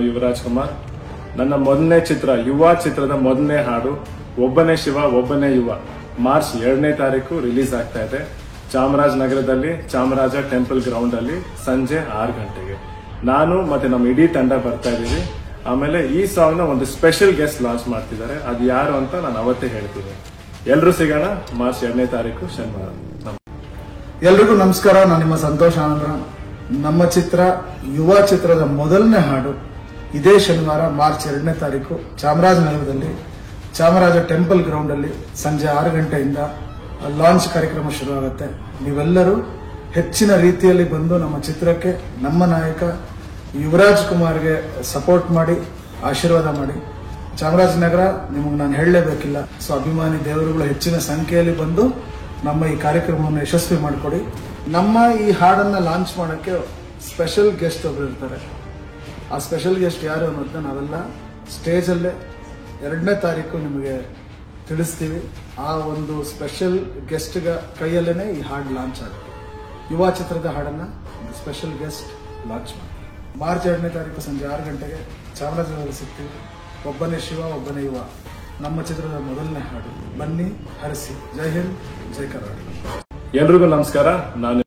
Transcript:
ಯುವರಾಜ್ ಕುಮಾರ್. ನನ್ನ ಮೊದಲನೇ ಚಿತ್ರ ಯುವ ಚಿತ್ರದ ಮೊದಲನೇ ಹಾಡು ಒಬ್ಬನೇ ಶಿವ ಒಬ್ಬನೇ ಯುವ ಮಾರ್ಚ್ 2ನೇ ತಾರೀಕು ರಿಲೀಸ್ ಆಗ್ತಾ ಇದೆ. ಚಾಮರಾಜನಗರದಲ್ಲಿ ಚಾಮರಾಜ ಟೆಂಪಲ್ ಗ್ರೌಂಡ್ ಅಲ್ಲಿ ಸಂಜೆ 6 ಗಂಟೆಗೆ ನಾನು ಮತ್ತೆ ನಮ್ಮ ಇಡೀ ತಂಡ ಬರ್ತಾ ಇದೀವಿ. ಆಮೇಲೆ ಈ ಸಾಂಗ್ ನ ಒಂದು ಸ್ಪೆಷಲ್ ಗೆಸ್ಟ್ ಲಾಂಚ್ ಮಾಡ್ತಿದ್ದಾರೆ. ಅದು ಯಾರು ಅಂತ ನಾನು ಅವತ್ತೇ ಹೇಳ್ತೀನಿ. ಎಲ್ರೂ ಸಿಗೋಣ ಮಾರ್ಚ್ 2ನೇ ತಾರೀಕು ಶನಿವಾರ. ಎಲ್ರಿಗೂ ನಮಸ್ಕಾರ. ನಾನು ನಿಮ್ಮ ಸಂತೋಷ್ ಆನಂದ್ರ. ನಮ್ಮ ಚಿತ್ರ ಯುವ ಚಿತ್ರದ ಮೊದಲನೇ ಹಾಡು ಇದೇ ಶನಿವಾರ ಮಾರ್ಚ್ 2ನೇ ತಾರೀಕು ಚಾಮರಾಜನಗರದಲ್ಲಿ ಚಾಮರಾಜ ಟೆಂಪಲ್ ಗ್ರೌಂಡ್ ಅಲ್ಲಿ ಸಂಜೆ 6 ಗಂಟೆಯಿಂದ ಲಾಂಚ್ ಕಾರ್ಯಕ್ರಮ ಶುರುವಾಗುತ್ತೆ. ನೀವೆಲ್ಲರೂ ಹೆಚ್ಚಿನ ರೀತಿಯಲ್ಲಿ ಬಂದು ನಮ್ಮ ಚಿತ್ರಕ್ಕೆ ನಮ್ಮ ನಾಯಕ ಯುವರಾಜ್ ಕುಮಾರ್ಗೆ ಸಪೋರ್ಟ್ ಮಾಡಿ ಆಶೀರ್ವಾದ ಮಾಡಿ. ಚಾಮರಾಜನಗರ ನಿಮಗೆ ನಾನು ಹೇಳಲೇಬೇಕಿಲ್ಲ. ಸೊ ಅಭಿಮಾನಿ ದೇವರುಗಳು ಹೆಚ್ಚಿನ ಸಂಖ್ಯೆಯಲ್ಲಿ ಬಂದು ನಮ್ಮ ಈ ಕಾರ್ಯಕ್ರಮವನ್ನು ಯಶಸ್ವಿ ಮಾಡಿಕೊಡಿ. ನಮ್ಮ ಈ ಹಾಡನ್ನ ಲಾಂಚ್ ಮಾಡೋಕ್ಕೆ ಸ್ಪೆಷಲ್ ಗೆಸ್ಟ್ ಒಬ್ರು ಇರ್ತಾರೆ. ಆ ಸ್ಪೆಷಲ್ ಗೆಸ್ಟ್ ಯಾರು ಅನ್ನೋದನ್ನ ನಾವೆಲ್ಲ ಸ್ಟೇಜಲ್ಲೇ 2ನೇ ತಾರೀಕು ನಿಮಗೆ ತಿಳಿಸ್ತೀವಿ. ಆ ಒಂದು ಸ್ಪೆಷಲ್ ಗೆಸ್ಟ್ ಕೈಯಲ್ಲೇನೆ ಈ ಹಾಡು ಲಾಂಚ್ ಆಗುತ್ತೆ. ಯುವ ಚಿತ್ರದ ಹಾಡನ್ನ ಸ್ಪೆಷಲ್ ಗೆಸ್ಟ್ ಲಾಂಚ್ ಮಾಡಿ ಮಾರ್ಚ್ 2ನೇ ತಾರೀಕು ಸಂಜೆ 6 ಗಂಟೆಗೆ ಚಾಮರಾಜನಗರ ಸಿಗ್ತೀವಿ. ಒಬ್ಬನೇ ಶಿವ ಒಬ್ಬನೇ ಯುವ ನಮ್ಮ ಚಿತ್ರದ ಮೊದಲನೇ ಹಾಡು. ಬನ್ನಿ, ಹರಿಸಿ. ಜೈ ಹಿಂದ್, ಜೈ ಕರ್ನಾಟಕ. ಎಲ್ರಿಗೂ ನಮಸ್ಕಾರ. ನಾನು